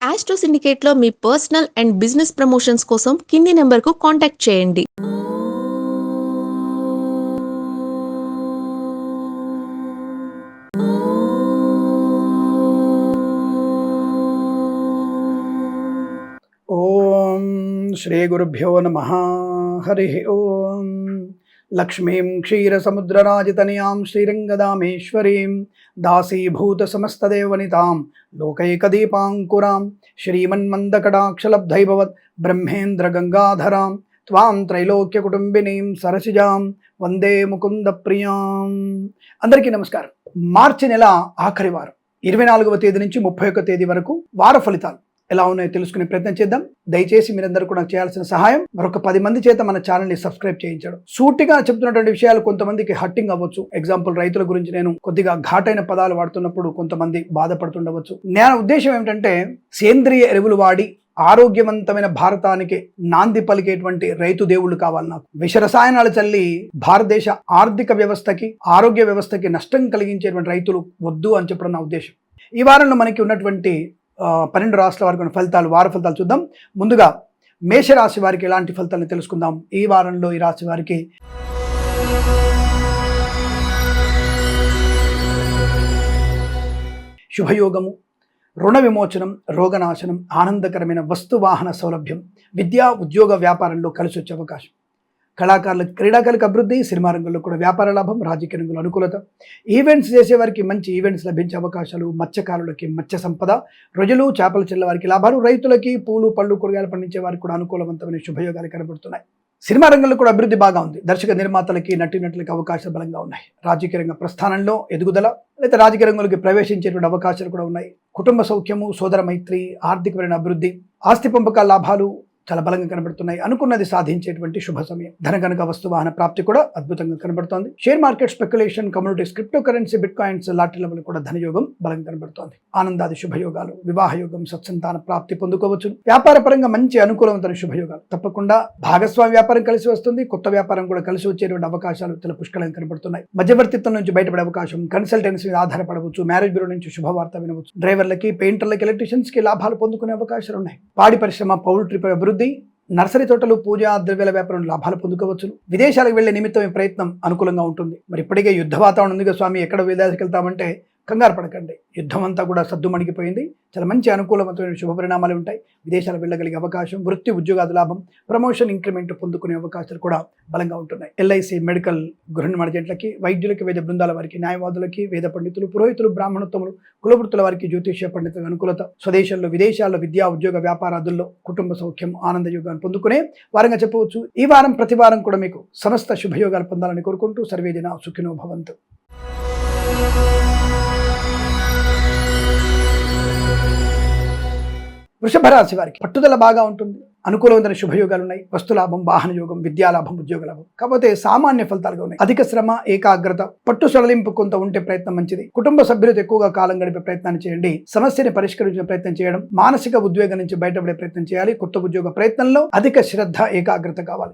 Astro సిండికేట్లో మీ personal and business promotions కోసం కింది నెంబర్కు కాంటాక్ట్ చేయండి. ఓం శ్రీ గురుభ్యో నమః. హరి ఓం. లక్ష్మీం క్షీరసముద్రరాజితనయాం శ్రీరంగదామేశ్వరీం దాసీభూత సమస్తదేవనితాం లోకైకదీపాంకురాం శ్రీమన్మందకటాక్షలబ్ధైభవత్ బ్రహ్మేంద్ర గంగాధరాం త్వాం త్రైలోక్యకుటుంబినీం సరసిజాం వందే ముకుంద ప్రియాం. అందరికీ నమస్కారం. మార్చి నెల ఆఖరి వారం 24వ తేదీ నుంచి 31వ తేదీ వరకు వార ఫలితాలు ఎలా ఉన్నాయో తెలుసుకునే ప్రయత్నం చేద్దాం. దయచేసి మీరందరూ కూడా చేయాల్సిన సహాయం మరొక 10 మంది చేత మన ఛానల్ని సబ్స్క్రైబ్ చేయించడం. సూటిగా చెప్తున్నటువంటి విషయాలు కొంతమందికి హట్టింగ్ అవ్వచ్చు. ఎగ్జాంపుల్, రైతుల గురించి నేను కొద్దిగా ఘాటైన పదాలు వాడుతున్నప్పుడు కొంతమంది బాధపడుతుండవచ్చు. నా ఉద్దేశం ఏమిటంటే, సేంద్రియ ఎరువులు వాడి ఆరోగ్యవంతమైన భారతానికి నాంది పలికేటువంటి రైతు దేవుళ్ళు కావాలి నాకు. విష రసాయనాలు చల్లి భారతదేశ ఆర్థిక వ్యవస్థకి, ఆరోగ్య వ్యవస్థకి నష్టం కలిగించేటువంటి రైతులు వద్దు అని చెప్పడం నా ఉద్దేశం. ఈ వారంలో మనకి ఉన్నటువంటి 12 రాష్ట్రాల వారికి ఉన్న ఫలితాలు, వార ఫలితాలు చూద్దాం. ముందుగా మేషరాశి వారికి ఎలాంటి ఫలితాలను తెలుసుకుందాం. ఈ వారంలో ఈ రాశి వారికి శుభయోగము, రుణ విమోచనం, రోగనాశనం, ఆనందకరమైన వస్తు వాహన సౌలభ్యం, విద్యా ఉద్యోగ వ్యాపారంలో కలిసి వచ్చే అవకాశం, కళాకారులకు, క్రీడాకారులకు అభివృద్ధి, సినిమా రంగంలో కూడా వ్యాపార లాభం, రాజకీయ రంగంలో అనుకూలత, ఈవెంట్స్ చేసేవారికి మంచి ఈవెంట్స్ లభించే అవకాశాలు, మత్స్యకారులకి మత్స్య సంపద, రొయ్యలు చేపలు చెల్ల వారికి లాభాలు, రైతులకి పూలు పళ్ళు కూరగాయలు పండించే వారికి కూడా అనుకూలవంతమైన శుభయోగాలు కనబడుతున్నాయి. సినిమా రంగంలో కూడా అభివృద్ధి బాగా ఉంది. దర్శక నిర్మాతలకి, నటీనటులకి అవకాశాలు బలంగా ఉన్నాయి. రాజకీయ రంగ ప్రస్థానంలో ఎదుగుదల, లేదా రాజకీయ రంగంలోకి ప్రవేశించేటువంటి అవకాశాలు కూడా ఉన్నాయి. కుటుంబ సౌఖ్యము, సోదర మైత్రి, ఆర్థికపరమైన అభివృద్ధి, ఆస్తి పంపకాల లాభాలు చాలా బలంగా కనబడుతున్నాయి. అనుకున్నది సాధించేటువంటి శుభ సమయం. ధనగనక వస్తువాహన ప్రాప్తి కూడా అద్భుతంగా కనబడుతోంది. Share market, speculation, communities, cryptocurrency, bitcoins, లాటరీల కూడా ధనయోగం బలంగా కనబడుతోంది. ఆనందాది శుభయోగాలు, వివాహ యోగం, సత్సంతాన ప్రాప్తి పొందుకోవచ్చు. వ్యాపార పరంగా మంచి అనుకూలవంతమైన శుభయోగాలు. తప్పకుండా భాగస్వామి వ్యాపారం కలిసి వస్తుంది. కొత్త వ్యాపారం కూడా కలిసి వచ్చేటువంటి అవకాశాలు చాలా పుష్కలంగా కనబడుతున్నాయి. మధ్యవర్తిత్వం నుంచి బయటపడే అవకాశం, కన్సల్టెన్సీ మీద ఆధారపడవచ్చు. మ్యారేజ్ బ్యూరో నుంచి శుభవార్త వినవచ్చు. డ్రైవర్లకి, పెయింటర్లకి, ఎలక్ట్రీషియన్స్ కి లాభాలు పొందుకునే అవకాశాలు ఉన్నాయి. పాడి పరిశ్రమ, పౌల్ట్రీ అభివృద్ధి, నర్సరీ తోటలు, పూజా ద్రవ్యాల వ్యాపారం లాభాలు పొందుకోవచ్చు. విదేశాలకు వెళ్లే నిమిత్తం ప్రయత్నం అనుకూలంగా ఉంటుంది. మరి ఇప్పటికే యుద్ధ వాతావరణం ఉందిగా స్వామి, ఎక్కడ విదేశాలకు వెళ్తామంటే కంగారు పడకండి. యుద్ధం అంతా కూడా సద్దుమణిగిపోయింది. చాలా మంచి అనుకూలవంతమైన శుభ పరిణామాలు ఉంటాయి. విదేశాలు వెళ్ళగలిగే అవకాశం, వృత్తి ఉద్యోగాల లాభం, ప్రమోషన్, ఇంక్రిమెంట్ పొందుకునే అవకాశాలు కూడా బలంగా ఉంటున్నాయి. ఎల్ఐసి, మెడికల్, గృహ నిర్మాణ జంట్లకి, వైద్యులకి, వేద బృందాల వారికి, న్యాయవాదులకి, వేద పండితులు, పురోహితులు, బ్రాహ్మణోత్తములు, కులవృత్తుల వారికి, జ్యోతిష్య పండితుల అనుకూలత, స్వదేశంలో, విదేశాల్లో విద్యా ఉద్యోగ వ్యాపారాదుల్లో కుటుంబ సౌఖ్యం, ఆనంద యోగాన్ని పొందుకునే వారంగా చెప్పవచ్చు. ఈ వారం ప్రతి వారం కూడా మీకు సమస్త శుభయోగాలు పొందాలని కోరుకుంటూ సర్వేజన సుఖినో భవంతు. వృషభ రాశి వారికి పట్టుదల బాగా ఉంటుంది. అనుకూలమైన శుభయోగాలు ఉన్నాయి. వస్తులాభం, వాహన యోగం, విద్యాలాభం, ఉద్యోగ లాభం. కాకపోతే సామాన్య ఫలితాలుగా ఉన్నాయి. అధిక శ్రమ, ఏకాగ్రత, పట్టు సడలింపు కొంత ఉంటే ప్రయత్నం మంచిది. కుటుంబ సభ్యులతో ఎక్కువగా కాలం గడిపే ప్రయత్నాన్ని చేయండి. సమస్యని పరిష్కరించే ప్రయత్నం చేయడం, మానసిక ఉద్వేగం నుంచి బయటపడే ప్రయత్నం చేయాలి. కొత్త ఉద్యోగ ప్రయత్నంలో అధిక శ్రద్ధ, ఏకాగ్రత కావాలి.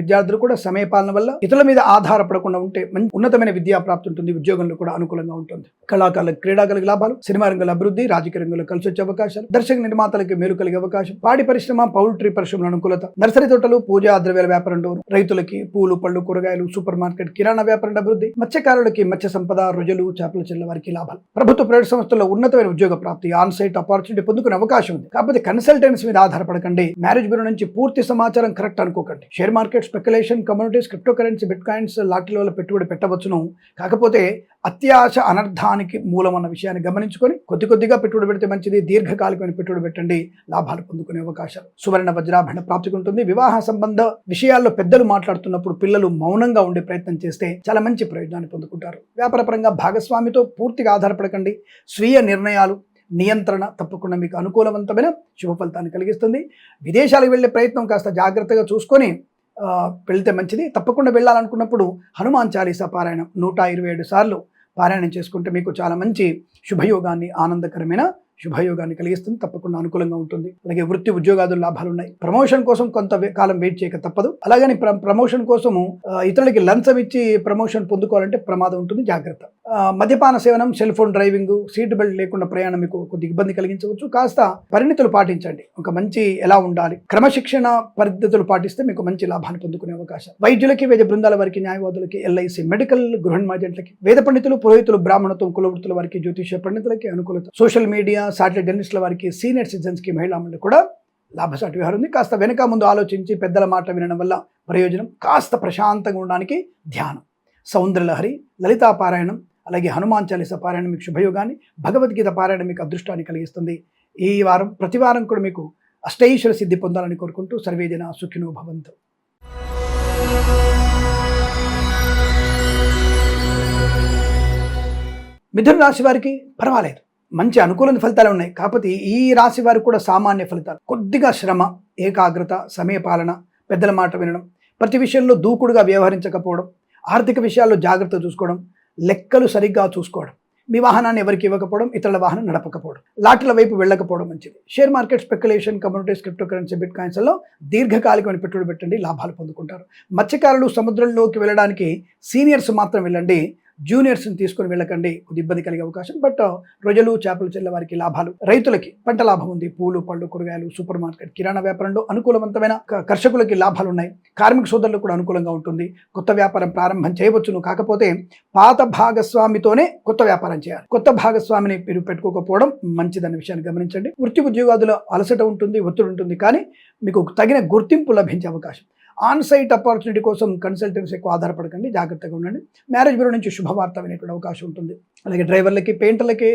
విద్యార్థులు కూడా సమయపాలన వల్ల ఇతరుల మీద ఆధారపడకుండా ఉంటే ఉన్నతమైన విద్యా ప్రాప్తి ఉంటుంది. ఉద్యోగంలో కూడా అనుకూలంగా ఉంటుంది. కళాకారులకు, క్రీడాకారులకు లాభాలు, సినిమా రంగంలో అభివృద్ధి, రాజకీయ రంగంలో కలిసి వచ్చే అవకాశాలు, దర్శక నిర్మాతలకు మేలు కలిగే అవకాశం, పాడి పరిశ్రమ, పౌల్ట్రీ పరిశ్రమల అనుకూలత, నర్సరీ తోటలు, పూజా ద్రవ్యాల వ్యాపారం, రైతులకి పూలు పళ్ళు కూరగాయలు, సూపర్ మార్కెట్, కిరాణా వ్యాపారం అభివృద్ధి, మత్స్యకారులకి మత్స్య సంపద, రొయ్యలు చేపల చెల్ల వారికి లాభాలు, ప్రభుత్వ ప్రైవేట్ సంస్థల్లో ఉన్నతమైన ఉద్యోగ ప్రాప్తి, ఆన్ సైట్ ఆపర్చునిటీ పొందుకునే అవకాశం ఉంది. కాకపోతే కన్సల్టెన్సీ మీద ఆధారపడకండి. మ్యారేజ్ బ్యూరో నుంచి పూర్తి సమాచారం కరెక్ట్ అనుకోకండి. Share market, speculation, communities, cryptocurrency, bitcoins, లాటరీల పెట్టుబడి పెట్టవచ్చును. కాకపోతే అత్యాశ అనర్థానికి మూలం అన్న విషయాన్ని గమనించుకొని కొద్దిగా పెట్టుబడి పెడితే మంచిది. దీర్ఘకాలికమైన పెట్టుబడి పెట్టండి, లాభాలు పొందుకునే అవకాశాలు, సువర్ణ వజ్రాభరణ ప్రాప్తి ఉంటుంది. వివాహ సంబంధ విషయాల్లో పెద్దలు మాట్లాడుతున్నప్పుడు పిల్లలు మౌనంగా ఉండే ప్రయత్నం చేస్తే చాలా మంచి ప్రయోజనాన్ని పొందుకుంటారు. వ్యాపారపరంగా భాగస్వామితో పూర్తిగా ఆధారపడకండి. స్వీయ నిర్ణయాలు, నియంత్రణ తప్పకుండా మీకు అనుకూలవంతమైన శుభ ఫలితాన్ని కలిగిస్తుంది. విదేశాలకు వెళ్ళే ప్రయత్నం కాస్త జాగ్రత్తగా చూసుకొని వెళ్తే మంచిది. తప్పకుండా వెళ్ళాలనుకున్నప్పుడు హనుమాన్ చాలీసా పారాయణం 127 సార్లు పారాయణం చేసుకుంటే మీకు చాలా మంచి శుభయోగాన్ని, ఆనందకరమైన శుభయోగాన్ని కలిగిస్తుంది. తప్పకుండా అనుకూలంగా ఉంటుంది. అలాగే వృత్తి ఉద్యోగాదుల లాభాలు ఉన్నాయి. ప్రమోషన్ కోసం కొంత కాలం వెయిట్ చేయక తప్పదు. అలాగని ప్రమోషన్ కోసము ఇతరులకి లంచం ఇచ్చి ప్రమోషన్ పొందుకోవాలంటే ప్రమాదం ఉంటుంది. జాగ్రత్త. మద్యపాన సేవనం, cell phone driving, seat belt లేకుండా ప్రయాణం మీకు కొద్ది ఇబ్బంది కలిగించవచ్చు. కాస్త పరిణితులు పాటించండి. ఒక మంచి ఎలా ఉండాలి, క్రమశిక్షణ పద్ధతులు పాటిస్తే మీకు మంచి లాభాన్ని పొందుకునే అవకాశం. వైద్యులకి, వైద్య బృందాల వారికి, న్యాయవాదులకి, ఎల్ఐసి, మెడికల్, గృహ నిర్మాణాలకి, వేద పండితులు, పురోహితులు, బ్రాహ్మణత్వం, కులవృత్తుల వారికి, జ్యోతిష పండితులకి అనుకూలత. సోషల్ మీడియా, సాటిలైట్ జర్నలిస్టుల వారికి, సీనియర్ సిటిజన్స్ కి, మహిళా మండలి కూడా లాభసాటి వ్యవహారం ఉంది. కాస్త వెనక ముందు ఆలోచించి పెద్దల మాట వినడం వల్ల ప్రయోజనం. కాస్త ప్రశాంతంగా ఉండడానికి ధ్యానం, సౌందర్యలహరి, లలితా పారాయణం, అలాగే హనుమాన్ చాలీసా పారాయణం మీకు శుభయోగాన్ని, భగవద్గీత పారాయణం మీకు అదృష్టాన్ని కలిగిస్తుంది. ఈ వారం ప్రతి వారం కూడా మీకు అష్టైశ్వర సిద్ధి పొందాలని కోరుకుంటూ సర్వేజన సుఖినో భవంతు. మిథున రాశి వారికి పర్వాలేదు, మంచి అనుకూల ఫలితాలు ఉన్నాయి. కాకపోతే ఈ రాశి వారికి కూడా సామాన్య ఫలితాలు. కొద్దిగా శ్రమ, ఏకాగ్రత, సమయపాలన, పెద్దల మాట వినడం, ప్రతి విషయంలో దూకుడుగా వ్యవహరించకపోవడం, ఆర్థిక విషయాల్లో జాగ్రత్త చూసుకోవడం, లెక్కలు సరిగ్గా చూసుకోవడం, మీ వాహనాన్ని ఎవరికి ఇవ్వకపోవడం, ఇతరుల వాహనం నడపకపోవడం, లాటరీల వైపు వెళ్ళకపోవడం మంచిది. Share market, speculation, communities, cryptocurrency, బిట్ కాయిన్స్లో దీర్ఘకాలికమైన పెట్టుబడి పెట్టండి, లాభాలు పొందుకుంటారు. మత్స్యకారులు సముద్రంలోకి వెళ్ళడానికి సీనియర్స్ మాత్రం వెళ్ళండి, జూనియర్స్ని తీసుకొని వెళ్ళకండి, కొద్ది ఇబ్బంది కలిగే అవకాశం. బట్ రొయ్యలు, చేపలు చెల్లె వారికి లాభాలు. రైతులకి పంట లాభం ఉంది. పూలు, పళ్ళు, కూరగాయలు, సూపర్ మార్కెట్, కిరాణా వ్యాపారంలో అనుకూలవంతమైన కర్షకులకి లాభాలు ఉన్నాయి. కార్మిక సోదరులకు కూడా అనుకూలంగా ఉంటుంది. కొత్త వ్యాపారం ప్రారంభం చేయవచ్చును. కాకపోతే పాత భాగస్వామితోనే కొత్త వ్యాపారం చేయాలి. కొత్త భాగస్వామిని మీరు పెట్టుకోకపోవడం మంచిదన్న విషయాన్ని గమనించండి. వృత్తి ఉద్యోగాదుల అలసట ఉంటుంది, ఒత్తిడి ఉంటుంది, కానీ మీకు తగిన గుర్తింపు లభించే అవకాశం. ఆన్ సైట్ ఆపర్చునిటీ కోసం కన్సల్టెన్సీ ఎక్కువ ఆధారపడకండి, జాగ్రత్తగా ఉండండి. మ్యారేజ్ బ్యూరో నుంచి శుభవార్త వినేటువంటి అవకాశం ఉంటుంది. అలాగే డ్రైవర్లకి, పెయింటర్లకి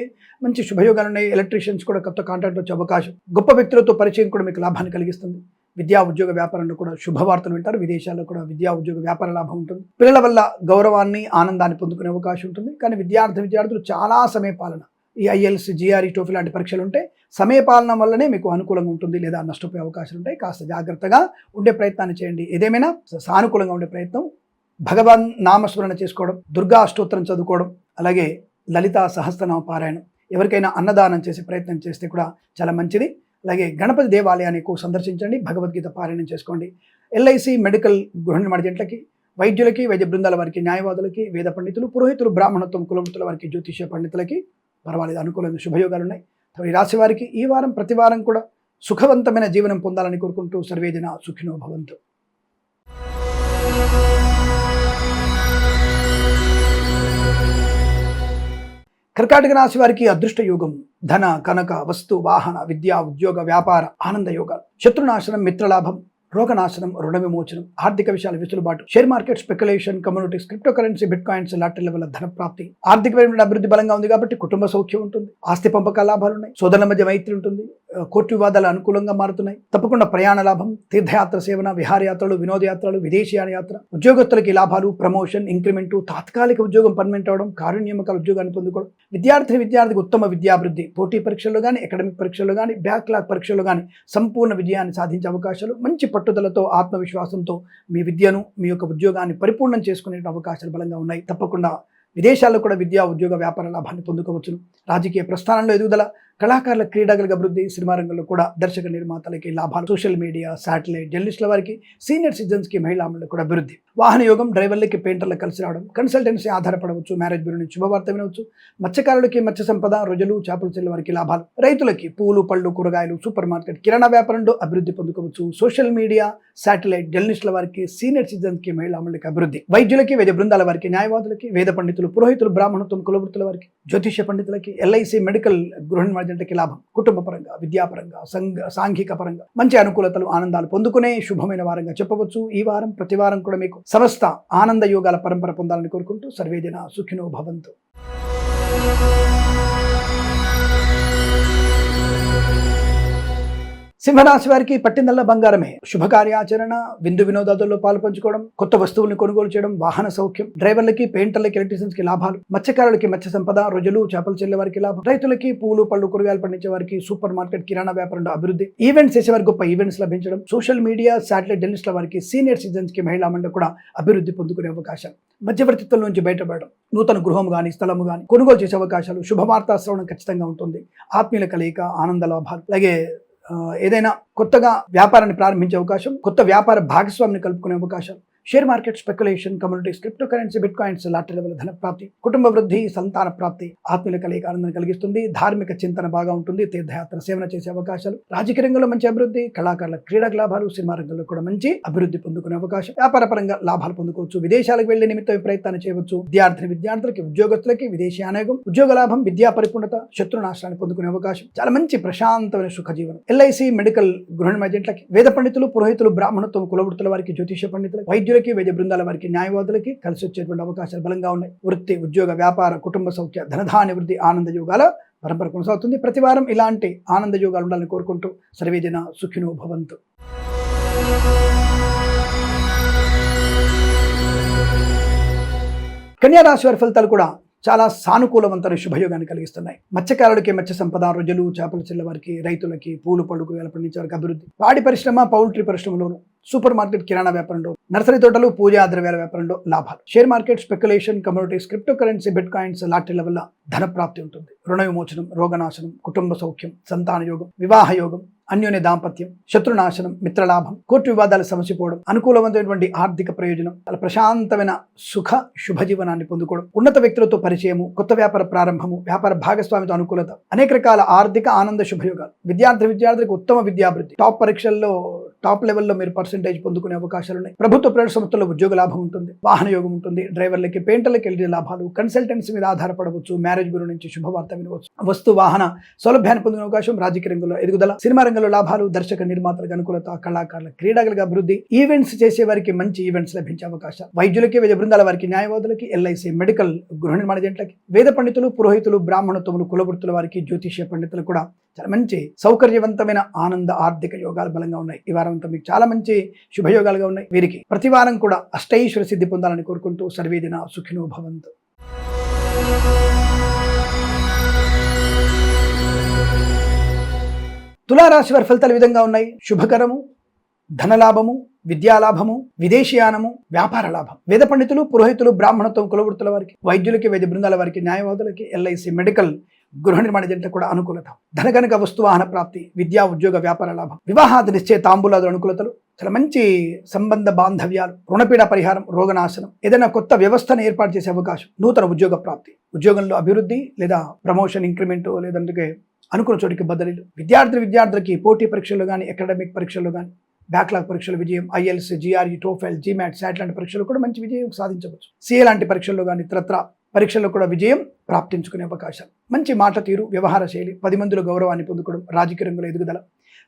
మంచి శుభయోగాలు ఉన్నాయి. ఎలక్ట్రీషియన్స్ కూడా కొత్త కాంట్రాక్ట్ వచ్చే అవకాశం. గొప్ప వ్యక్తులతో పరిచయం కూడా మీకు లాభాన్ని కలిగిస్తుంది. విద్యా ఉద్యోగ వ్యాపారంలో కూడా శుభవార్తలు వింటారు. విదేశాల్లో కూడా విద్యా ఉద్యోగ వ్యాపార లాభం ఉంటుంది. పిల్లల వల్ల గౌరవాన్ని, ఆనందాన్ని పొందుకునే అవకాశం ఉంటుంది. కానీ విద్యార్థులు చాలా సమయపాలన, ఈ ఐఎల్స్, జిఆర్ఈ, టోఫీ లాంటి పరీక్షలు ఉంటే సమయపాలన వల్లనే మీకు అనుకూలంగా ఉంటుంది, లేదా నష్టపోయే అవకాశాలు ఉంటాయి. కాస్త జాగ్రత్తగా ఉండే ప్రయత్నాన్ని చేయండి. ఏదేమైనా సానుకూలంగా ఉండే ప్రయత్నం. భగవాన్ నామస్మరణ చేసుకోవడం, దుర్గా అష్టోత్తరం చదువుకోవడం, అలాగే లలితా సహస్రనామ పారాయణం, ఎవరికైనా అన్నదానం చేసే ప్రయత్నం చేస్తే కూడా చాలా మంచిది. అలాగే గణపతి దేవాలయాన్ని ఎక్కువ సందర్శించండి, భగవద్గీత పారాయణం చేసుకోండి. ఎల్ఐసి, మెడికల్, గృహ నిర్మాణాలకి, వైద్యులకి, వైద్య బృందాల వారికి, న్యాయవాదులకి, వేద పండితులు, పురోహితులు, బ్రాహ్మణత్వం, కులవృత్తుల వారికి, జ్యోతిష పండితులకి పర్వాలేదు, అనుకూలమైన శుభయోగాలు ఉన్నాయి. ఈ రాశి వారికి ఈ వారం ప్రతి వారం కూడా సుఖవంతమైన జీవనం పొందాలని కోరుకుంటూ సర్వేజన సుఖినో భవంతు. కర్కాటక రాశి వారికి అదృష్ట యోగం, ధన, కనక, వస్తు, వాహన, విద్యా, ఉద్యోగ, వ్యాపార, ఆనంద యోగాలు, శత్రునాశనం, మిత్రలాభం, రోగనాశనం, రుణ విమోచనం, ఆర్థిక విషయాల వెసులుబాటు, share market, speculation, communities, cryptocurrency, bitcoins, లాటరీల వల్ల ధన ప్రాప్తి. ఆర్థికమైన అభివృద్ధి బలంగా ఉంది కాబట్టి కుటుంబ సౌఖ్యం ఉంటుంది. ఆస్తి పంపక లాభాలు ఉన్నాయి. సోదరుల మధ్య మైత్రి ఉంటుంది. కోర్టు వివాదాలు అనుకూలంగా మారుతున్నాయి. తప్పకుండా ప్రయాణ లాభం, తీర్థయాత్ర సేవన, విహారయాత్రలు, వినోదయాత్రలు, విదేశీయాన యాత్ర, ఉద్యోగస్తులకి లాభాలు, ప్రమోషన్, ఇంక్రిమెంటు, తాత్కాలిక ఉద్యోగం పర్మనెంట్ అవడం, కారుణ్యమకాల ఉద్యోగాన్ని పొందుకోవడం, విద్యార్థికి ఉత్తమ విద్యాభివృద్ధి, పోటీ పరీక్షల్లో కానీ, అకాడమిక్ పరీక్షల్లో కానీ, బ్యాక్లాగ్ పరీక్షల్లో కానీ సంపూర్ణ విజయాన్ని సాధించే అవకాశాలు, మంచి పట్టుదలతో, ఆత్మవిశ్వాసంతో మీ విద్యను, మీ యొక్క ఉద్యోగాన్ని పరిపూర్ణం చేసుకునే అవకాశాలు బలంగా ఉన్నాయి. తప్పకుండా విదేశాల్లో కూడా విద్యా, ఉద్యోగ, వ్యాపార లాభాన్ని పొందుకోవచ్చును. రాజకీయ ప్రస్థానంలో ఎదుగుదల, కళాకారుల, క్రీడాగల అభివృద్ధి, సినిమా రంగంలో కూడా దర్శక నిర్మాతలకి లాభాలు, సోషల్ మీడియా, శాటిలైట్, జర్నలిస్టుల వారికి, సీనియర్ సిటిజన్స్కి, మహిళా మండలికి కూడా అభివృద్ధి. వాహన యోగం, డ్రైవర్లకి, పెయింటర్లకు కలిసి రావడం, కన్సల్టెన్సీ ఆధారపడవచ్చు. మ్యారేజ్ బ్యూరో నుంచి శుభవార్త వినవచ్చు. మత్స్యకారులకి, మత్స్య సంపద, రొయ్యలు, చేపలు చెల్లె వారికి లాభాలు. రైతులకి పూలు, పళ్ళు, కూరగాయలు, సూపర్ మార్కెట్, కిరాణా వ్యాపారంలో అభివృద్ధి పొందుకోవచ్చు. సోషల్ మీడియా, శాటిలైట్, జర్నలిస్టుల వారికి, సీనియర్ సిటిజన్స్కి, మహిళా మండలికి అభివృద్ధి. వైద్యులకి, వైద్య బృందాల వారికి, న్యాయవాదులకి, వేద పండితులు, పురోహితులు, బ్రాహ్మణత్వం, కులవృత్తుల వారికి, జ్యోతిష పండితులకి, ఎల్ఐసి, మెడికల్, గృహ నిర్మాణాలకి లాభం. కుటుంబ పరంగా, విద్యాపరంగా, సాంఘిక పరంగా మంచి అనుకూలతలు, ఆనందాలు పొందుకునే శుభమైన వారంగా చెప్పవచ్చు. ఈ వారం ప్రతి వారం కూడా మీకు సమస్త ఆనంద యోగాల పరంపర పొందాలని కోరుకుంటూ సర్వేజన సుఖినో భవంతు. సింహరాశి వారికి పట్టిందల్లా బంగారమే. శుభకార్యాచరణ, విందు వినోదాదుల్లో పాలు పంచుకోవడం, కొత్త వస్తువుల్ని కొనుగోలు చేయడం, వాహన సౌఖ్యం, డ్రైవర్లకి, పెయింటర్లకి, ఎలక్ట్రీషియన్స్ కి లాభాలు, మత్స్యకారులకి, మత్స్య సంపద, రొయ్యలు, చేపలు చెల్లె వారికి లాభం, రైతులకి, పూలు, పళ్ళు, కూరగాయలు పండించే వారికి, సూపర్ మార్కెట్, కిరాణా వ్యాపారంలో అభివృద్ధి, ఈవెంట్స్ చేసే వారికి గొప్ప ఈవెంట్స్ లభించడం, సోషల్ మీడియా, శాటిలైట్, జర్నలిస్టుల వారికి, సీనియర్ సిటిజన్స్ కి, మహిళా మండలి కూడా అభివృద్ధి పొందుకునే అవకాశం. మధ్యవర్తిత్వం నుంచి బయటపడడం, నూతన గృహం కానీ, స్థలము కానీ కొనుగోలు చేసే అవకాశాలు, శుభవార్తా శ్రవణం ఖచ్చితంగా ఉంటుంది. ఆత్మీయుల కలయిక, ఆనంద లాభాలు, అలాగే ఏదైనా కొత్తగా వ్యాపారాన్ని ప్రారంభించే అవకాశం, కొత్త వ్యాపార భాగస్వామిని కలుపుకునే అవకాశం, share market, speculation, communities, cryptocurrency, bitcoins, లాటరీల వల్ల ధన ప్రాప్తి, కుటుంబ వృద్ధి, సంతాన ప్రాప్తి, ఆత్మీయుల కలిగి ఆనందం కలిగిస్తుంది. ధార్మిక చింతన బాగా ఉంటుంది. తీర్థయాత్ర సేవన చేసే అవకాశాలు, రాజకీయ రంగంలో మంచి అభివృద్ధి, కళాకారుల క్రీడకు లాభాలు, సినిమా రంగంలో కూడా మంచి అభివృద్ధి పొందుకునే అవకాశం, వ్యాపార పరంగా లాభాలు పొందుకోవచ్చు, విదేశాలకు వెళ్లే నిమిత్తం ప్రయత్నాన్ని చేయవచ్చు. విద్యార్థులకి, ఉద్యోగస్తులకి విదేశీ ఆదాయం, ఉద్యోగ లాభం, విద్యా పరిపూర్ణత, శత్రు నాశనాన్ని పొందుకునే అవకాశం, చాలా మంచి ప్రశాంతమైన సుఖ జీవనం. ఎల్ఐసి, మెడికల్, గృహ ఏజెంట్లకి, వేద పండితులు, పురోహితులు, బ్రాహ్మణత్వం, కులవృత్తుల వారికి, జ్యోతిష పండితులకు, వైద్యులకి, వైద్య బృందాల వారికి, న్యాయవాదులకి కలిసి వచ్చేటువంటి అవకాశాలు బలంగా ఉన్నాయి. వృత్తి, ఉద్యోగ, వ్యాపార, కుటుంబ సౌఖ్య, ధనధాన్య వృద్ధి, ఆనంద యోగాల పరంపర కొనసాగుతుంది. ప్రతి వారం ఇలాంటి ఆనంద యోగాలు ఉండాలని కోరుకుంటూ సర్వేజన సుఖినో భవంతు. కన్యా రాశి వారి ఫలితాలు కూడా చాలా సానుకూలవంతమైన శుభయోగాన్ని కలిగిస్తున్నాయి. మత్స్యకారులకి మత్స్య సంపద, రొయ్యలు, చేపల చెల్ల వారికి, రైతులకి, పూలు పళ్ళు కూరగాయలు పండించే వారికి అభివృద్ధి, పాడి పరిశ్రమ, పౌల్ట్రీ పరిశ్రమలోను, సూపర్ మార్కెట్, కిరాణా వ్యాపారంలో, నర్సరీ తోటలు, పూజా ద్రవ్యాల వ్యాపారంలో లాభాలు, share market, speculation, communities, cryptocurrency, bitcoins, లాటరీల వల్ల ధన ప్రాప్తి ఉంటుంది. రుణ విమోచనం, రోగనాశనం, కుటుంబ సౌఖ్యం, సంతాన యోగం, వివాహ యోగం, అన్యోన్య దాంపత్యం, శత్రునాశనం, మిత్రలాభం, కోర్టు వివాదాలు సమసిపోవడం, అనుకూలమైనటువంటి ఆర్థిక ప్రయోజనం, చాలా ప్రశాంతమైన సుఖ శుభజీవనాన్ని పొందుకోవడం, ఉన్నత వ్యక్తులతో పరిచయము, కొత్త వ్యాపార ప్రారంభము, వ్యాపార భాగస్వామితో అనుకూలత, అనేక రకాల ఆర్థిక ఆనంద శుభయోగాలు, విద్యార్థులకు ఉత్తమ విద్యాభివృద్ధి, టాప్ పరీక్షల్లో టాప్ లెవెల్లో మీరు పర్సెంటేజ్ పొందుకునే అవకాశాలు ఉన్నాయి. ప్రభుత్వ ప్రైవేట్ సంస్థల్లో ఉద్యోగ లాభం ఉంటుంది. వాహన యోగం ఉంటుంది. డ్రైవర్లకి, పెయింటర్లకి వెళ్ళే లాభాలు, కన్సల్టెన్సీ మీద ఆధారపడవచ్చు. మ్యారేజ్ బ్యూరో నుంచి శుభవార్త వినవచ్చు. వస్తు వాహన సౌలభ్యాన్ని పొందిన అవకాశం, రాజకీయ రంగంలో ఎదుగుదల, సినిమా రంగంలో లాభాలు, దర్శక నిర్మాతలకు అనుకూలత, కళాకారుల క్రీడలకు అభివృద్ధి, ఈవెంట్స్ చేసే వారికి మంచి ఈవెంట్స్ లభించే అవకాశాలు, వైద్యులకి, వైద్య బృందాల వారికి, న్యాయవాదులకి, ఎల్ఐసి, మెడికల్, గృహ నిర్మాణ ఏజెంట్లకి, వేద పండితులు, పురోహితులు, బ్రాహ్మణత్వములు, కులవృత్తుల వారికి, జ్యోతిష పండితులు కూడా చాలా మంచి సౌకర్యవంతమైన ఆనంద ఆర్థిక యోగాలు బలంగా ఉన్నాయి. ఈ వారం అంతా మీకు చాలా మంచి శుభయోగాలుగా ఉన్నాయి. వీరికి ప్రతి వారం కూడా అష్టైశ్వర సిద్ధి పొందాలని కోరుకుంటూ సర్వేదిన సుఖినో భవంతు. తులారాశి వారి ఫలితాలు ఈ విధంగా ఉన్నాయి. శుభకరము, ధనలాభము, విద్యాలాభము, విదేశీయానము, వ్యాపార లాభం, వేద పండితులు, పురోహితులు, బ్రాహ్మణత్వం, కులవృత్తుల వారికి, వైద్యులకి, వైద్య బృందాల వారికి, న్యాయవాదులకి, ఎల్ఐసి, మెడికల్, గృహ నిర్మాణ జంట కూడా అనుకూలత, ధనగనక వస్తువాహన ప్రాప్తి, విద్యా ఉద్యోగ వ్యాపార లాభం, వివాహాది నిశ్చయ తాంబూలాదు అనుకూలతలు, చాలా మంచి సంబంధ బాంధవ్యాలు, రుణపీడ పరిహారం, రోగనాశనం, ఏదైనా కొత్త వ్యవస్థను ఏర్పాటు చేసే అవకాశం, నూతన ఉద్యోగ ప్రాప్తి, ఉద్యోగంలో అభివృద్ధి లేదా ప్రమోషన్, ఇంక్రిమెంట్, లేదంటే అనుకున్న చోటికి బదిలీలు, విద్యార్థులకి పోటీ పరీక్షల్లో కానీ, అకాడమిక్ పరీక్షల్లో కానీ, బ్యాక్లాగ్ పరీక్షల విజయం, IELTS, GRE, TOEFL, GMAT, SAT లాంటి పరీక్షలు కూడా మంచి విజయం సాధించవచ్చు. సిఏ లాంటి పరీక్షల్లో కానీ, ఇతరత్ర పరీక్షల్లో కూడా విజయం ప్రాప్తించుకునే అవకాశాలు, మంచి మాట తీరు, వ్యవహార శైలి, 10 మందిలో గౌరవాన్ని పొందుకోవడం, రాజకీయ రంగంలో ఎదుగుదల,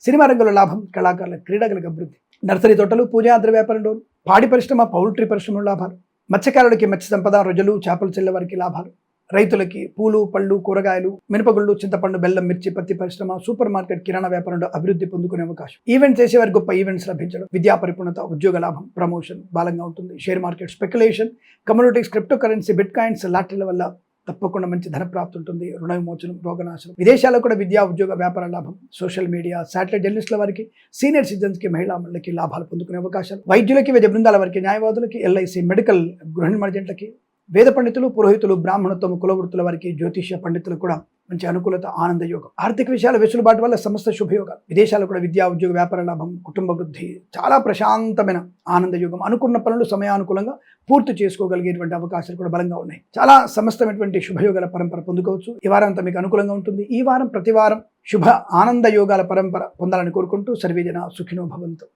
సినిమా రంగంలో లాభం, కళాకారుల క్రీడలకు అభివృద్ధి, నర్సరీ తోటలు, పూజా ద్రవ్య వ్యాపారంలో, పాడి పరిశ్రమ, పౌల్ట్రీ పరిశ్రమలో లాభాలు, మత్స్యకారులకి మత్స్య సంపద, రొయ్యలు, చేపల చెల్ల వారికి లాభాలు, రైతులకి పూలు పళ్ళు కూరగాయలు, మినపగుళ్ళు, చింతపండు, బెల్లం, మిర్చి, పత్తి పరిశ్రమ, సూపర్ మార్కెట్, కిరాణా వ్యాపారంలో అభివృద్ధి పొందుకునే అవకాశం, ఈవెంట్ చేసేవారికి గొప్ప ఈవెంట్స్ లభించడం, విద్యా పరిపూర్ణత, ఉద్యోగ లాభం, ప్రమోషన్ బలంగా ఉంటుంది. Share market, speculation, communities, cryptocurrency, bitcoins, లాటరీల వల్ల తప్పకుండా మంచి ధన ప్రాప్తి ఉంటుంది. రుణ విమోచనం, రోగనాశనం, విదేశాల్లో కూడా విద్యా ఉద్యోగ వ్యాపార లాభం, సోషల్ మీడియా, శాటిలైట్ జర్నలిస్టుల వారికి, సీనియర్ సిటిజన్స్కి, మహిళా మండలికి లాభాలు పొందుకునే అవకాశాలు, వైద్యులకి, వైద్య బృందాల వారికి, న్యాయవాదులకి, ఎల్ఐసి, మెడికల్, గృహ నిర్మాణ ఏజెంట్లకి, వేద పండితులు, పురోహితులు, బ్రాహ్మణత్వం, కులవృత్తుల వారికి, జ్యోతిష పండితులు కూడా మంచి అనుకూలత, ఆనంద యోగం, ఆర్థిక విషయాల వెసులుబాటు వల్ల సమస్త శుభయోగాలు, విదేశాలు కూడా విద్యా ఉద్యోగ వ్యాపార లాభం, కుటుంబ వృద్ధి, చాలా ప్రశాంతమైన ఆనంద యోగం, అనుకున్న పనులు సమయానుకూలంగా పూర్తి చేసుకోగలిగేటువంటి అవకాశాలు కూడా బలంగా ఉన్నాయి. చాలా సమస్తమైనటువంటి శుభయోగాల పరంపర పొందుకోవచ్చు. ఈ వారం అంతా మీకు అనుకూలంగా ఉంటుంది. ఈ వారం ప్రతి వారం శుభ ఆనంద యోగాల పరంపర పొందాలని కోరుకుంటూ సర్వేజన సుఖినో భవంతు.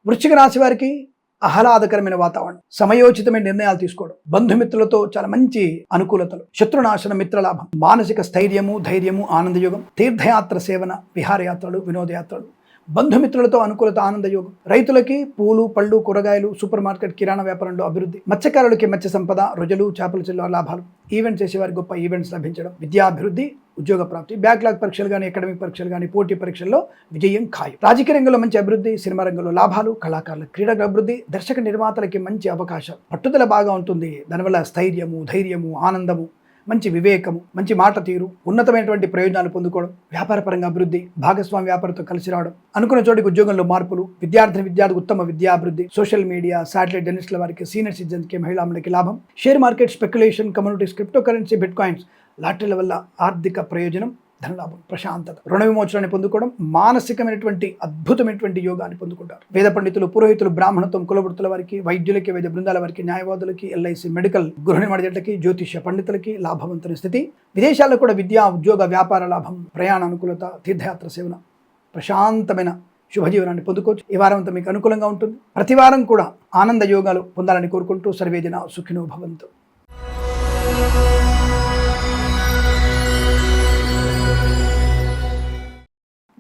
వృశ్చిక రాశి వారికి ఆహ్లాదకరమైన వాతావరణం, సమయోచితమైన నిర్ణయాలు తీసుకోవడం, బంధుమిత్రులతో చాలా మంచి అనుకూలతలు, శత్రునాశన, మిత్రలాభం, మానసిక స్థైర్యము, ధైర్యము, ఆనందయోగం, తీర్థయాత్ర సేవన, విహారయాత్రలు, వినోదయాత్రలు, బంధుమిత్రులతో అనుకూలత, ఆనందయోగం, రైతులకి పూలు పళ్ళు కూరగాయలు, సూపర్ మార్కెట్, కిరాణా వ్యాపారంలో అభివృద్ధి, మత్స్యకారులకి మత్స్య సంపద, రొయ్యలు, చేపల చెల్ల లాభాలు, ఈవెంట్ చేసేవారికి గొప్ప ఈవెంట్స్ లభించడం, విద్యాభివృద్ధి, ఉద్యోగ ప్రాప్తి, బ్యాక్లాగ్ పరీక్షలు కానీ, అకాడమిక్ పరీక్షలు కానీ, పోటీ పరీక్షల్లో విజయం ఖాయం, రాజకీయ రంగంలో మంచి అభివృద్ధి, సినిమా రంగంలో లాభాలు, కళాకారుల క్రీడకు అభివృద్ధి, దర్శక నిర్మాతలకి మంచి అవకాశం, పట్టుదల బాగా ఉంటుంది. దానివల్ల స్థైర్యము, ధైర్యము, ఆనందము, మంచి వివేకము, మంచి మాట తీరు, ఉన్నతమైనటువంటి ప్రయోజనాలు పొందుకోవడం, వ్యాపారపరంగా అభివృద్ధి, భాగస్వామి వ్యాపారంతో కలిసి రావడం, అనుకున్న చోటికి ఉద్యోగంలో మార్పులు, విద్యార్థి ఉత్తమ విద్యాభివృద్ధి, సోషల్ మీడియా, శాటిలైట్ జర్నలిస్టుల వారికి, సీనియర్ సిటిజన్స్కి, మహిళా మండలికి లాభం, share market, speculation, communities, cryptocurrency, bitcoins, లాటరీల వల్ల ఆర్థిక ప్రయోజనం, ధనలాభం, ప్రశాంతత, రుణ విమోచనాన్ని పొందుకోవడం, మానసికమైనటువంటి అద్భుతమైనటువంటి యోగాన్ని పొందుకుంటారు. వేద పండితులు, పురోహితులు, బ్రాహ్మణత్వం, కులవృత్తుల వారికి, వైద్యులకి, వైద్య బృందాల వారికి, న్యాయవాదులకి, ఎల్ఐసి మెడికల్, గృహ నిర్మాణ జట్లకి, జ్యోతిష్య పండితులకి లాభవంతమైన స్థితి. విదేశాల్లో కూడా విద్యా, ఉద్యోగ, వ్యాపార లాభం, ప్రయాణ అనుకూలత, తీర్థయాత్ర సేవన, ప్రశాంతమైన శుభజీవనాన్ని పొందుకోవచ్చు. ఈ వారం అంతా మీకు అనుకూలంగా ఉంటుంది. ప్రతి వారం కూడా ఆనంద యోగాలు పొందాలని కోరుకుంటూ సర్వేజన సుఖినో భవంతు.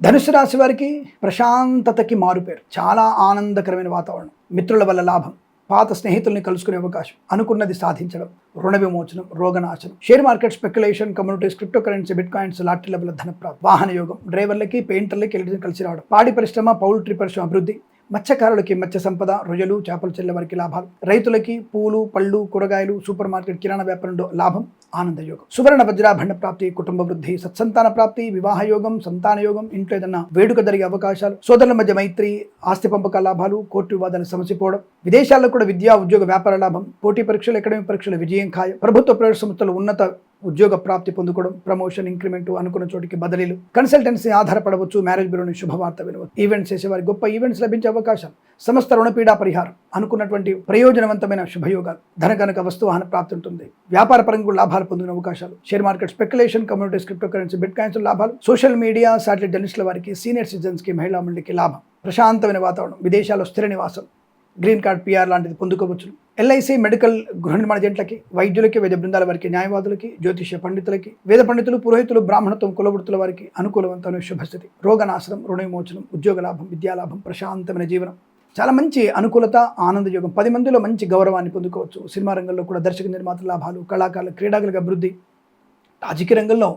ధనుసు రాశి వారికి ప్రశాంతతకి మారుపేరు. చాలా ఆనందకరమైన వాతావరణం, మిత్రుల వల్ల లాభం, పాత స్నేహితుల్ని కలుసుకునే అవకాశం, అనుకున్నది సాధించడం, రుణ విమోచనం, రోగనాశనం, share market, speculation, communities, cryptocurrency, bitcoins, lottery level ధనప్రాప్తి, వాహన యోగం, డ్రైవర్లకి, పెయింటర్లకి, ఎలక్ట్రికల్ కలిసి రావడం, పాడి పరిశ్రమ, పౌల్ట్రీ పరిశ్రమ అభివృద్ధి, మత్స్యకారులకి మత్స్య సంపద, రొయ్యలు, చేపలు చెల్లె వారికి లాభాలు, రైతులకి పూలు, పళ్ళు, కూరగాయలు, సూపర్ మార్కెట్, కిరాణా వ్యాపారంలో లాభం, ఆనంద యోగం, సువర్ణ వజ్రాభరణ ప్రాప్తి, కుటుంబ వృద్ధి, సత్సంతాన ప్రాప్తి, వివాహ యోగం, సంతాన యోగం, ఇంట్లో ఏదన్నా వేడుక జరిగే అవకాశాలు, సోదరుల మధ్య మైత్రి, ఆస్తి పంపక లాభాలు, కోర్టు వివాదాన్ని సమసిపోవడం, విదేశాల్లో కూడా విద్యా, ఉద్యోగ, వ్యాపార లాభం, పోటీ పరీక్షలు, అకాడమిక్ పరీక్షలు విజయం ఖాయం, ప్రభుత్వ ప్రైవేట్ సంస్థలు ఉన్నత ఉద్యోగ ప్రాప్తి పొందుకోవడం, ప్రమోషన్, ఇంక్రిమెంట్, అనుకున్న చోటికి బదిలీలు, కన్సల్టెన్సీ ఆధారపడవచ్చు, మ్యారేజ్ బ్యూరోని శుభవార్త వినవచ్చు, ఈవెంట్స్ చేసేవారికి గొప్ప ఈవెంట్స్ లభించే అవకాశం, సమస్త రుణపీడా పరిహారం, అనుకున్నటువంటి ప్రయోజనవంతమైన శుభయోగాలు, ధన కనుక వస్తువాహన ప్రాప్తి ఉంటుంది. వ్యాపార పరంగా లాభాలు పొందిన అవకాశాలు, share market, speculation, communities, cryptocurrency, bit coins లాభాలు, సోషల్ మీడియా, శాటిలైట్ జర్నలిస్టుల వారికి, సీనియర్ సిటిజన్స్కి, మహిళా మండలికి లాభం, ప్రశాంతమైన వాతావరణం, విదేశాల్లో స్థిర నివాసం, గ్రీన్ కార్డ్, పిఆర్ లాంటిది పొందుకోవచ్చు. ఎల్ఐసి మెడికల్, గృహ నిర్మాణ జంట్లకి, వైద్యులకి, వైద్య బృందాల వారికి, న్యాయవాదులకి, జ్యోతిష్య పండితులకి, వేద పండితులు, పురోహితులు, బ్రాహ్మణత్వం, కులవృత్తుల వారికి అనుకూలవంతమైన శుభస్థితి, రోగనాశనం, రుణ విమోచనం, ఉద్యోగ లాభం, విద్యాలాభం, ప్రశాంతమైన జీవనం, చాలా మంచి అనుకూలత, ఆనంద యోగం, 10 మందిలో మంచి గౌరవాన్ని పొందుకోవచ్చు. సినిమా రంగంలో కూడా దర్శక నిర్మాత లాభాలు, కళాకారుల, క్రీడాకులకు అభివృద్ధి, రాజకీయ రంగంలో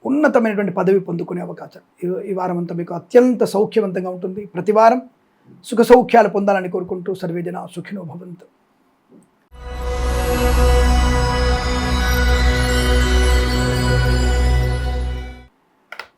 ఉన్నతమైనటువంటి పదవి పొందుకునే అవకాశం. ఈ వారం అంతా మీకు అత్యంత సౌఖ్యవంతంగా ఉంటుంది. ప్రతి వారం సుఖ సౌఖ్యాలు పొందాలని కోరుకుంటూ సర్వేజన సుఖినో భవంతు.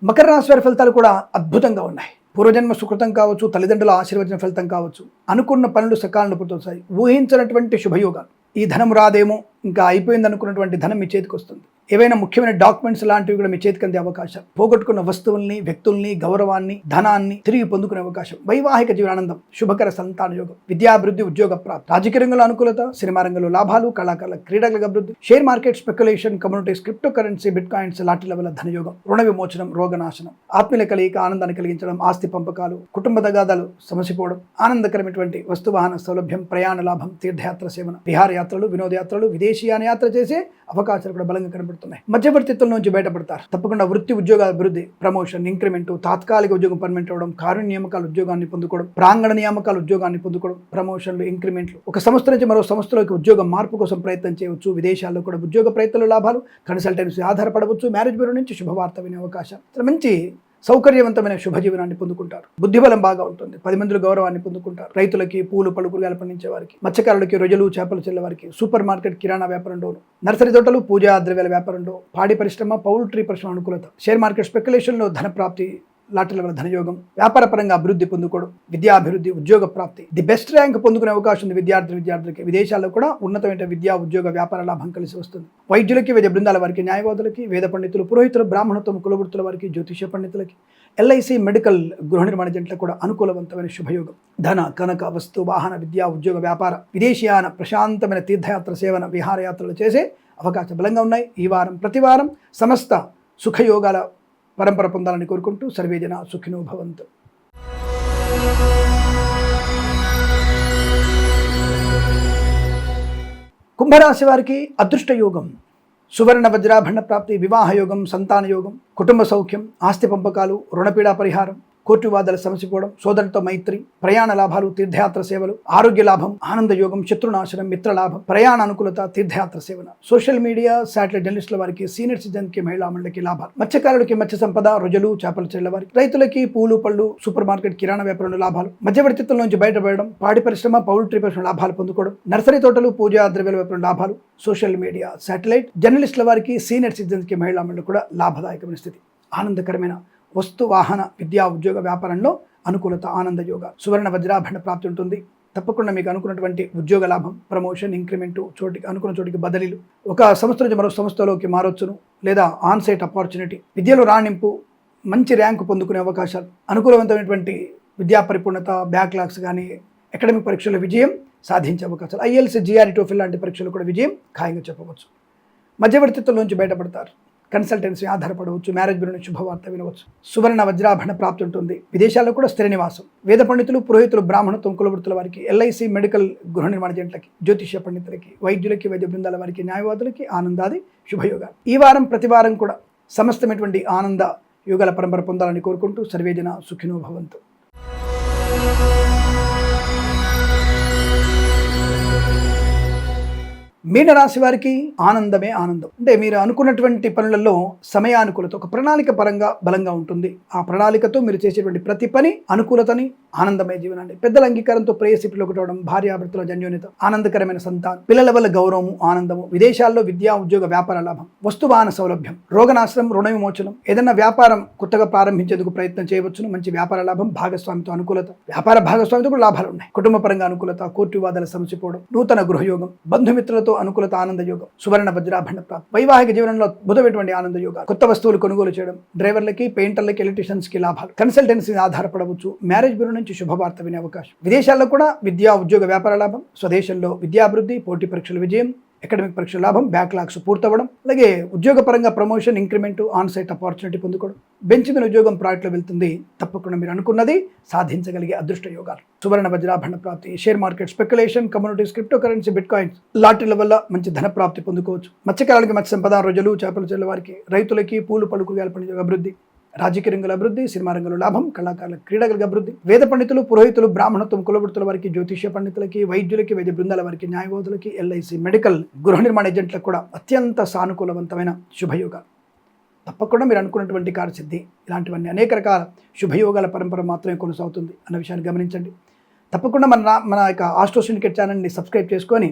మకర రాశి వారి ఫలితాలు కూడా అద్భుతంగా ఉన్నాయి. పూర్వజన్మ సుకృతం కావచ్చు, తల్లిదండ్రుల ఆశీర్వచన ఫలితం కావచ్చు, అనుకున్న పనులు సకాలంలో పూర్తవుతాయి, ఊహించినటువంటి శుభయోగాలు, ఈ ధనం రాదేమో, ఇంకా అయిపోయింది అనుకున్నటువంటి ధనం మీ చేతికి వస్తుంది. ఏవైనా ముఖ్యమైన డాక్యుమెంట్స్ లాంటివి కూడా మీ చేతికి అందే అవకాశం, పోగొట్టుకున్న వస్తువుల్ని, వ్యక్తుల్ని, గౌరవాన్ని, ధనాన్ని తిరిగి పొందుకునే అవకాశం, వైవాహిక జీవనానందం, శుభకర సంతాన యోగం, విద్యాభివృద్ధి, ఉద్యోగ ప్రాప్తి, రాజకీయ రంగంలో అనుకూలత, సినిమా రంగంలో లాభాలు, కళాకారుల, క్రీడలకు అభివృద్ధి, share market, speculation, communities, cryptocurrency, bitcoins, lottery level ధనయోగం, రుణ విమోచనం, రోగనాశనం, ఆత్మీయుల కలయిక, ఆనందాన్ని కలిగించడం, ఆస్తి పంపకాలు, కుటుంబ తగాదాలు సమసిపోవడం, ఆనందకరమైనటువంటి వస్తువాహన సౌలభ్యం, ప్రయాణ లాభం, తీర్థయాత్ర సేవన, విహారయాత్రలు, వినోదయాత్రలు, విదేశీయాన యాత్ర చేసే అవకాశాలు కూడా బలంగా కనబడుతున్నాయి. మధ్యవర్తిత్వం నుంచి బయటపడతారు. తప్పకుండా వృత్తి, ఉద్యోగ అభివృద్ధి, ప్రమోషన్, ఇంక్రిమెంట్, తాత్కాలిక ఉద్యోగం పర్మనెంట్ అవ్వడం, కారుణ్య నియామకాలు ఉద్యోగాన్ని పొందుకోవడం, ప్రాంగణ నియామకాలు ఉద్యోగాన్ని పొందుకోవడం, ప్రమోషన్లు, ఇంక్రిమెంట్లు, ఒక సంస్థ నుంచి మరో సంస్థలోకి ఉద్యోగ మార్పు కోసం ప్రయత్నం చేయవచ్చు. విదేశాల్లో కూడా ఉద్యోగ ప్రయత్నాలు లాభాలు, కన్సల్టెన్సీ ఆధారపడవచ్చు. మ్యారేజ్ బ్యూరో నుంచి శుభవార్త వినే అవకాశం, మంచి సౌకర్యవంతమైన శుభజీవనాన్ని పొందుకుంటారు. బుద్ధిబలం బాగా ఉంటుంది. 10 మందిలో గౌరవాన్ని పొందుకుంటారు. రైతులకి, పూలు, పళ్ళు, కూరగాయలు పండించే వారికి, మత్స్యకారులకి, రొయ్యలు, చేపలు చెల్లె వారికి, సూపర్ మార్కెట్, కిరాణా వ్యాపారంలోను, నర్సరీ తోటలు, పూజా ద్రవ్యాల వ్యాపారంలో, పాడి పరిశ్రమ, పౌల్ట్రీ పరిశ్రమ అనుకూలత, షేర్ మార్కెట్, స్పెక్యులేషన్లో ధన ప్రాప్తి, లాటరీ లెవెల్ ధనయోగం, వ్యాపార పరంగా అభివృద్ధి పొందుకోవడం, విద్యాభివృద్ధి, ఉద్యోగ ప్రాప్తి, ది బెస్ట్ ర్యాంక్ పొందుకునే అవకాశం ఉంది విద్యార్థులకి. విదేశాల్లో కూడా ఉన్నతమైన విద్యా, ఉద్యోగ, వ్యాపార లాభం కలిసి వస్తుంది. వైద్యులకి, వైద్య బృందాల వారికి, న్యాయవాదులకి, వేద పండితులు, పురోహితులు, బ్రాహ్మణత్వం, కులవృత్తుల వారికి, జ్యోతిష్య పండితులకి, ఎల్ఐసి మెడికల్, గృహ నిర్మాణ జంట్లకు కూడా అనుకూలవంతమైన శుభయోగం, ధన, కనక, వస్తు, వాహన, విద్యా, ఉద్యోగ, వ్యాపార, విదేశీయాన, ప్రశాంతమైన తీర్థయాత్ర సేవన, విహారయాత్రలు చేసే అవకాశం బలంగా ఉన్నాయి. ఈ వారం ప్రతి వారం సమస్త సుఖయోగాల పరంపర పొందాలని కోరుకుంటూ సర్వేజన సుఖినో భవంతు. కుంభరాశి వారికి అదృష్ట యోగం, సువర్ణ వజ్రాభరణ ప్రాప్తి, వివాహ యోగం, సంతాన యోగం, కుటుంబ సౌఖ్యం, ఆస్తి పంపకాలు, రుణపీడా పరిహారం, కోర్టు వివాదాలు సమసిపోవడం, సోదరులతో మైత్రి, ప్రయాణ లాభాలు, తీర్థయాత్ర సేవలు, ఆరోగ్య లాభం, ఆనంద యోగం, శత్రునాశనం, మిత్ర లాభం, ప్రయాణ అనుకూలత, తీర్థయాత్ర సేవన, సోషల్ మీడియా, శాటిలైట్ జర్నలిస్టుల వారికి, సీనియర్ సిటిజన్కి, మహిళా మండలికి లాభాలు, మత్స్యకారులకి మత్స్య సంపద, రొయ్యలు, చేపలు చెల్లె వారికి, రైతులకి పూలు, పళ్ళు, సూపర్ మార్కెట్, కిరాణా వ్యాపారంలో లాభాలు, మధ్యవర్తిత్వం నుంచి బయటపడడం, పాడి పరిశ్రమ, పౌల్ట్రీ పరిశ్రమ లాభాలు పొందుకోవడం, నర్సరీ తోటలు, పూజా ద్రవ్యాల వ్యాపారం లాభాలు, సోషల్ మీడియా, శాటిలైట్ జర్నలిస్టుల వారికి, సీనియర్ సిటిజన్స్కి, మహిళా మండలి కూడా లాభదాయకమైన స్థితి, ఆనందకరమైన వస్తు, వాహన, విద్యా, ఉద్యోగ, వ్యాపారంలో అనుకూలత, ఆనంద యోగ, సువర్ణ వజ్రాభరణ ప్రాప్తి ఉంటుంది. తప్పకుండా మీకు అనుకున్నటువంటి ఉద్యోగ లాభం, ప్రమోషన్, ఇంక్రిమెంటు, అనుకున్న చోటికి బదిలీలు, ఒక సంస్థ నుంచి మరో సంస్థలోకి మారొచ్చును, లేదా ఆన్సైట్ ఆపర్చునిటీ, విద్యలో రాణింపు, మంచి ర్యాంకు పొందుకునే అవకాశాలు, అనుకూలవంతమైనటువంటి విద్యా పరిపూర్ణత, బ్యాక్లాగ్స్ కానీ అకాడమిక్ పరీక్షల్లో విజయం సాధించే అవకాశాలు, ఐఎల్స్, జిఆర్ఈ, టోఫెల్ లాంటి పరీక్షలు కూడా విజయం ఖాయంగా చెప్పవచ్చు. మధ్యవర్తిత్వంలోంచి బయటపడతారు. కన్సల్టెన్సీ ఆధారపడవచ్చు. మ్యారేజ్ బ్యూరో నుంచి శుభవార్త వినవచ్చు. సువర్ణ వజ్రాభరణ ప్రాప్తి ఉంటుంది. విదేశాల్లో కూడా స్థిర నివాసం. వేద పండితులు, పురోహితులు, బ్రాహ్మణత్వం, కులవృత్తుల వారికి, ఎల్ఐసి, మెడికల్, గృహ నిర్మాణ జంటలకి, జ్యోతిష్య పండితులకి, వైద్యులకి, వైద్య బృందాల వారికి, న్యాయవాదులకి ఆనందాది శుభయోగాలు. ఈ వారం ప్రతి వారం కూడా సమస్తమైనటువంటి ఆనంద యోగాల పరంపర పొందాలని కోరుకుంటూ సర్వేజన సుఖినో భవంతు. మీనరాశి వారికి ఆనందమే ఆనందం. అంటే మీరు అనుకున్నటువంటి పనులలో సమయానుకూలత, ఒక ప్రణాళిక పరంగా బలంగా ఉంటుంది. ఆ ప్రణాళికతో మీరు చేసేటువంటి ప్రతి పని అనుకూలతని, ఆనందమయ జీవనాన్ని, పెద్దల అంగీకారంతో ప్రేయసిపిలో ఒకటవడం, భార్యాభర్తల జన్యోన్యత, ఆనందకరమైన సంతానం, పిల్లల వల్ల గౌరవము, ఆనందము, విదేశాల్లో విద్యా, ఉద్యోగ, వ్యాపార లాభం, వస్తువాహన సౌలభ్యం, రోగనాశనం, రుణ విమోచనం, ఏదైనా వ్యాపారం కొత్తగా ప్రారంభించేందుకు ప్రయత్నం చేయవచ్చును, మంచి వ్యాపార లాభం, భాగస్వామితో అనుకూలత, వ్యాపార భాగస్వామితో కూడా లాభాలు ఉన్నాయి, కుటుంబ పరంగా అనుకూలత, కోర్టు వివాదాల సమసిపోవడం, నూతన గృహయోగం, బంధుమిత్రులతో అనుకూలత, ఆనంద యోగం, సువర్ణ వజ్రాభరణ ప్రాప్తి, వైవాహిక జీవనంలో అద్భుతమైనటువంటి ఆనంద యోగాలు, కొత్త వస్తువులు కొనుగోలు చేయడం, డ్రైవర్లకి, పెయింటర్లకి, ఎలక్ట్రీషియన్స్ కి లాభాలు, కన్సల్టెన్సీ నుంచి మ్యారేజ్ బ్యూరో నుంచి శుభవార్త వినే అవకాశం, విదేశాల్లో కూడా విద్యా, ఉద్యోగ, వ్యాపార లాభం, స్వదేశంలో విద్యాభివృద్ధి, పోటీ పరీక్షల విజయం, అకాడమిక్ పరీక్షల లాభం, బ్యాక్లాగ్స్ పూర్తవడం, అలాగే ఉద్యోగపరంగా ప్రమోషన్, ఇంక్రిమెంట్, ఆన్సైట్ ఆపర్చునిటీ పొందుకోవడం, బెంచ్ మీద ఉద్యోగం ప్రాజెక్టులో వెళ్తుంది. తప్పకుండా మీరు అనుకున్నది సాధించగలిగే అదృష్ట యోగాలు. సువర్ణ వజ్రాభరణ ప్రాప్తి, share market, speculation, communities, cryptocurrency, bitcoins, లాటరీల వల్ల మంచి ధన ప్రాప్తి పొందుకోవచ్చు. మత్స్యకారులకి మత్స్య సంపద, రోజులు, చేపల చెల్ల వారికి, రైతులకి పూలు, పలుకు, పండుగ అభివృద్ధి, రాజకీయ రంగుల అభివృద్ధి, సినిమా రంగంలో లాభం, కళాకారుల, క్రీడల అభివృద్ధి, వేద పండితులు, పురోహితులు, బ్రాహ్మణత్వం, కులవృత్తుల వారికి, జ్యోతిష్య పండితులకి, వైద్యులకి, వైద్య బృందాల వారికి, న్యాయవాదులకి, ఎల్ఐసి, మెడికల్, గృహ నిర్మాణ ఏజెంట్లకు కూడా అత్యంత సానుకూలవంతమైన శుభయోగాలు. తప్పకుండా మీరు అనుకున్నటువంటి కార్యసిద్ధి, ఇలాంటివన్నీ అనేక రకాల శుభయోగాల పరంపర మాత్రమే కొనసాగుతుంది అన్న విషయాన్ని గమనించండి. తప్పకుండా మన యొక్క ఆస్ట్రో సిండికేట్ ఛానల్ని సబ్స్క్రైబ్ చేసుకొని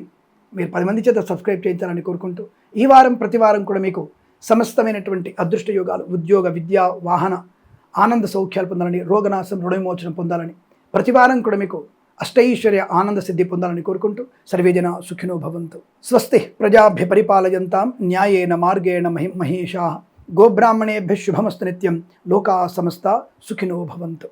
మీరు 10 మంది చేత సబ్స్క్రైబ్ చేయించాలని కోరుకుంటూ, ఈ వారం ప్రతి వారం కూడా మీకు సమస్తమైనటువంటి అదృష్ట యోగాలు, ఉద్యోగ, విద్య, వాహన, ఆనంద సౌఖ్యాలు పొందాలని, రోగనాశం, రుణ విమోచనం పొందాలని, ప్రతి వారం కూడా మీకు అష్టైశ్వర్య ఆనంద సిద్ధి పొందాలని కోరుకుంటూ సర్వేజన సుఖినో భవంతు. స్వస్తి ప్రజాభ్య పరిపాలయంతాం న్యాయేన మార్గేణ మహేషాః. గోబ్రాహ్మణేభ్యః శుభమస్తు నిత్యం. లోకా సమస్తా సుఖినో భవంతు.